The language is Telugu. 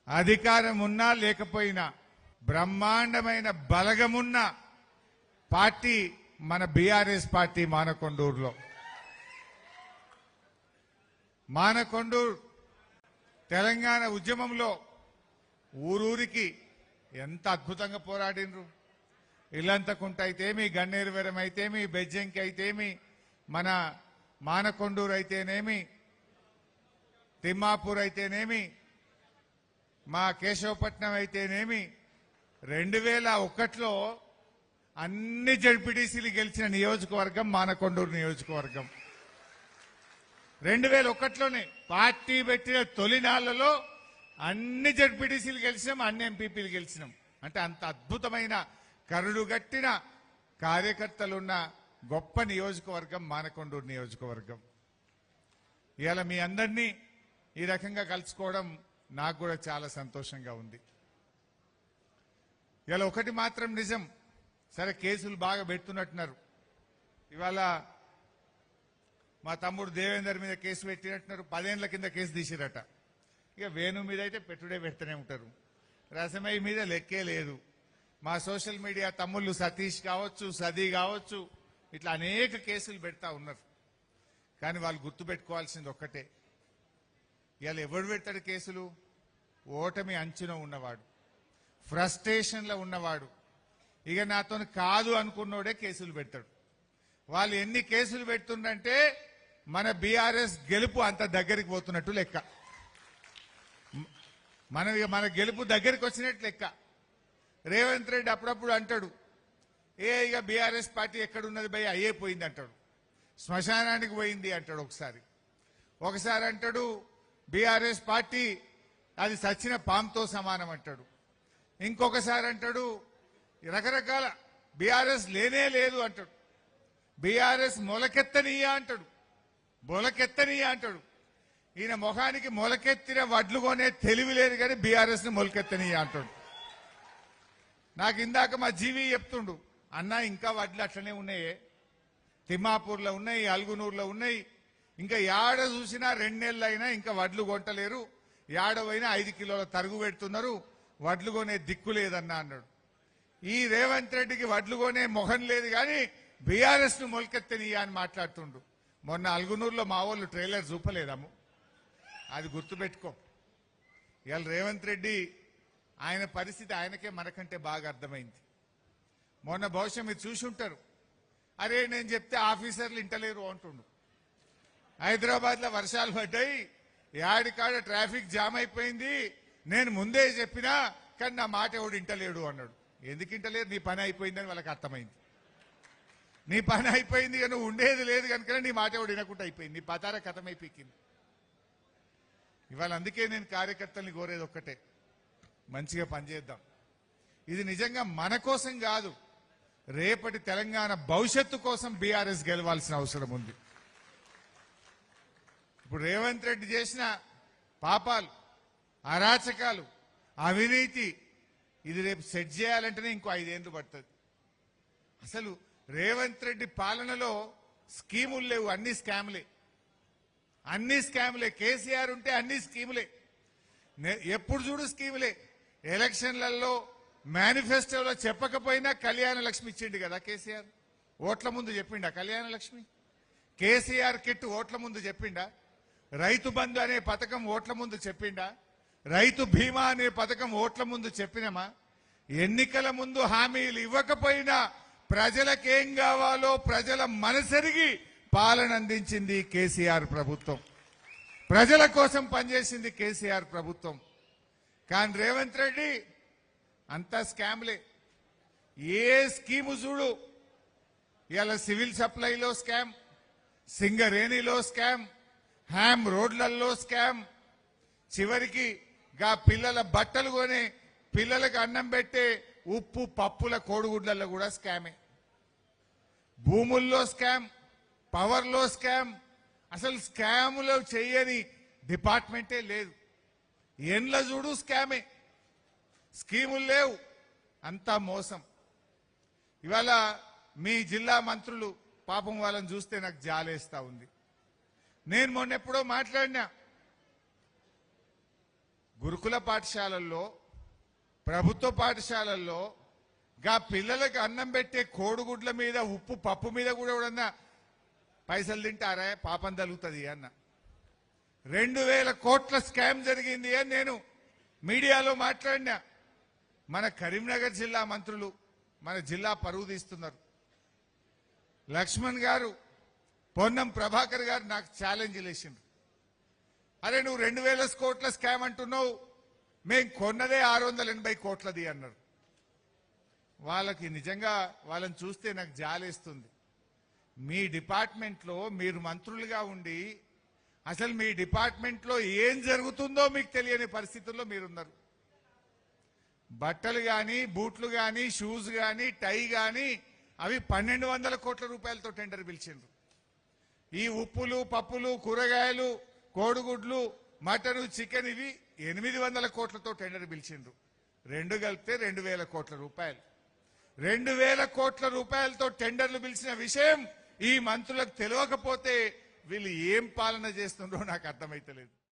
అధికారం ఉన్నా లేకపోయినా బ్రహ్మాండమైన బలగమున్న పార్టీ మన బీఆర్ఎస్ పార్టీ మానకొండూరులో. మానకొండూరు తెలంగాణ ఉద్యమంలో ఊరూరికి ఎంత అద్భుతంగా పోరాడినరు. ఇల్లంతకుంట అయితేమి, గన్నేరువరం అయితేమి, బెజ్జంకి అయితేమి, మన మానకొండూరు అయితేనేమి, తిమ్మాపూర్ అయితేనేమి, మా కేశవపట్నం అయితేనేమి, 2001లో అన్ని జడ్పీటీసీలు గెలిచిన నియోజకవర్గం మానకొండూరు నియోజకవర్గం. 2001లోనే పార్టీ పెట్టిన తొలినాళ్లలో అన్ని జడ్పీటీసీలు గెలిచినాం, అన్ని ఎంపీపీలు గెలిచినాం. అంటే అంత అద్భుతమైన కరుడుగట్టిన కార్యకర్తలున్న గొప్ప నియోజకవర్గం మానకొండూరు నియోజకవర్గం. ఇవాళ మీ అందరినీ ఈ రకంగా కలుసుకోవడం నాకు కూడా చాలా సంతోషంగా ఉంది. ఇవాళ ఒకటి మాత్రం నిజం, సరే కేసులు బాగా పెడుతున్నట్టున్నారు. ఇవాళ మా తమ్ముడు దేవేందర్ మీద కేసు పెట్టినట్టున్నారు, 10 ఏళ్ల కింద కేసు తీసిరట. ఇక వేణు మీద అయితే పెట్టుడే పెడుతూనే ఉంటారు, రసమయ్య మీద లెక్కే లేదు. మా సోషల్ మీడియా తమ్ముళ్ళు సతీష్ కావచ్చు, సది కావచ్చు, ఇట్లా అనేక కేసులు పెడతా ఉన్నారు. కానీ వాళ్ళు గుర్తుపెట్టుకోవాల్సింది ఒక్కటే, ఇవాళ ఎవడు పెడతాడు కేసులు? ఓటమి అంచున ఉన్నవాడు, ఫ్రస్ట్రేషన్లో ఉన్నవాడు, ఇక నాతో కాదు అనుకున్నోడే కేసులు పెడతాడు. వాళ్ళు ఎన్ని కేసులు పెడుతుందంటే మన బీఆర్ఎస్ గెలుపు అంత దగ్గరికి పోతున్నట్టు లెక్క. మన గెలుపు దగ్గరికి వచ్చినట్టు లెక్క. రేవంత్ రెడ్డి అప్పుడప్పుడు అంటాడు, ఇక బీఆర్ఎస్ పార్టీ ఎక్కడున్నది భయ, అయ్యే పోయింది అంటాడు, శ్మశానానికి పోయింది అంటాడు. ఒకసారి అంటాడు బీఆర్ఎస్ పార్టీ అది సచ్చిన పాముతో సమానం అంటాడు. ఇంకొకసారి అంటాడు రకరకాల బీఆర్ఎస్ లేనే లేదు అంటాడు, బీఆర్ఎస్ మొలకెత్తనీయ అంటాడు, ఈయన మొఖానికి మొలకెత్తిన వడ్లు కొనే తెలివి లేదు కానీ బీఆర్ఎస్ ని మొలకెత్తనీయ అంటాడు. నాకు ఇందాక మా జీవి చెప్తుండు, అన్న ఇంకా వడ్లు అట్లనే ఉన్నాయే, తిమ్మాపూర్లో ఉన్నాయి, అల్గునూరులో ఉన్నాయి, ఇంకా యాడ చూసినా 2 నెలలు అయినా ఇంకా వడ్లు కొంటలేరు, యాడవైనా 5 కిలోల తరుగు పెడుతున్నారు, వడ్లు కొనే దిక్కు లేదన్నా అన్నాడు. ఈ రేవంత్ రెడ్డికి వడ్లు కొనే మొహం లేదు కానీ బీఆర్ఎస్ ను మొలకెత్తనీయ అని మాట్లాడుతుండు. మొన్న అల్గునూరులో మా వాళ్ళు ట్రైలర్ చూపలేదాము, అది గుర్తుపెట్టుకో. ఇవాళ రేవంత్ రెడ్డి ఆయన పరిస్థితి ఆయనకే మనకంటే బాగా అర్థమైంది. మొన్న బహుశా మీరు చూసి ఉంటారు, అరే నేను చెప్తే ఆఫీసర్లు ఇంటలేరు అంటుండు. హైదరాబాద్ లో వర్షాలు పడ్డాయి, యాడికాడ ట్రాఫిక్ జామ్ అయిపోయింది, నేను ముందే చెప్పినా కానీ నా మాట ఎవడు ఇంటలేడు అన్నాడు. ఎందుకు ఇంటలేరు? నీ పని అయిపోయిందని వాళ్ళకి అర్థమైంది. నీ పని అయిపోయింది, నువ్వు ఉండేది లేదు కనుక నీ మాట ఎవడు వినకుండా అయిపోయింది, నీ పతార కథమైపోయింది. ఇవాళ అందుకే నేను కార్యకర్తల్ని కోరేది ఒక్కటే, మంచిగా పనిచేద్దాం. ఇది నిజంగా మన కోసం కాదు, రేపటి తెలంగాణ భవిష్యత్తు కోసం బీఆర్ఎస్ గెలవాల్సిన అవసరం ఉంది. ఇప్పుడు రేవంత్ రెడ్డి చేసిన పాపాలు, అరాచకాలు, అవినీతి, ఇది రేపు సెట్ చేయాలంటేనే ఇంకో 5 ఏళ్ళు పడుతుంది. అసలు రేవంత్ రెడ్డి పాలనలో స్కీములు లేవు, అన్ని స్కాములే. కేసీఆర్ ఉంటే అన్ని స్కీములే, ఎప్పుడు చూడు స్కీములే. ఎలక్షన్లలో మేనిఫెస్టోలో చెప్పకపోయినా కళ్యాణ లక్ష్మి ఇచ్చిండు కదా కేసీఆర్. ఓట్ల ముందు చెప్పిండా కళ్యాణ లక్ష్మి? కేసీఆర్ కిట్ ఓట్ల ముందు చెప్పిండా? రైతు బంధు అనే పథకం ఓట్ల ముందు చెప్పిండా? రైతు బీమా అనే పథకం ఓట్ల ముందు చెప్పినమా? ఎన్నికల ముందు హామీలు ఇవ్వకపోయినా ప్రజలకేం కావాలో ప్రజల మనసెరిగి పాలన అందించింది కేసీఆర్ ప్రభుత్వం, ప్రజల కోసం పనిచేసింది కేసీఆర్ ప్రభుత్వం. కానీ రేవంత్ రెడ్డి అంతా స్కామ్లే. ఏ స్కీము చూడు, ఇలా సివిల్ సప్లైలో స్కామ్, సింగరేణిలో స్కామ్, హ్యామ్ రోడ్లలో స్కామ్, చివరికి గా పిల్లల బట్టలు కొని పిల్లలకు అన్నం పెట్టే ఉప్పు పప్పుల కోడిగుడ్లలో కూడా స్కామే. భూముల్లో స్కామ్, పవర్లో స్కామ్, అసలు స్కాములో చేయని డిపార్ట్మెంటే లేదు. ఎండ్ల చూడు స్కామే, స్కీములు లేవు, అంతా మోసం. ఇవాళ మీ జిల్లా మంత్రులు పాపం వాళ్ళని చూస్తే నాకు జాలేస్తా ఉంది. నేను మొన్న ఎప్పుడో మాట్లాడినా, గురుకుల పాఠశాలల్లో ప్రభుత్వ పాఠశాలల్లో గా పిల్లలకు అన్నం పెట్టే కోడిగుడ్ల మీద ఉప్పు పప్పు మీద కూడా ఎవడన్నా పైసలు తింటారా పాపం తగులుతుంది అన్న 2000 కోట్ల స్కామ్ జరిగింది అని నేను మీడియాలో మాట్లాడినా. మన కరీంనగర్ జిల్లా మంత్రులు మన జిల్లా పరువు తీస్తున్నారు. లక్ష్మణ్ గారు, పొన్నం ప్రభాకర్ గారు నాకు ఛాలెంజ్ లేచిండ్రు. అరే నువ్వు 2000 కోట్ల స్కామ్ అంటున్నావు, మేం కొన్నదే 680 కోట్లది అన్నారు. వాళ్ళకి నిజంగా వాళ్ళని చూస్తే నాకు జాలేస్తుంది. మీ డిపార్ట్మెంట్లో మీరు మంత్రులుగా ఉండి అసలు మీ డిపార్ట్మెంట్లో ఏం జరుగుతుందో మీకు తెలియని పరిస్థితుల్లో మీరున్నారు. బట్టలు కానీ, బూట్లు కానీ, షూస్ కానీ, టై కానీ అవి 1200 కోట్ల రూపాయలతో టెండర్ పిలిచిండ్రు. ఈ ఉప్పులు, పప్పులు, కూరగాయలు, కోడిగుడ్లు, మటను, చికెన్ ఇవి 800 కోట్లతో టెండర్ పిలిచిండ్రు. రెండు కలిపితే 2000 కోట్ల రూపాయలు. 2000 కోట్ల రూపాయలతో టెండర్లు పిలిచిన విషయం ఈ మంత్రులకు తెలియకపోతే వీళ్ళు ఏం పాలన చేస్తుండ్రో నాకు అర్థమైతలేదు.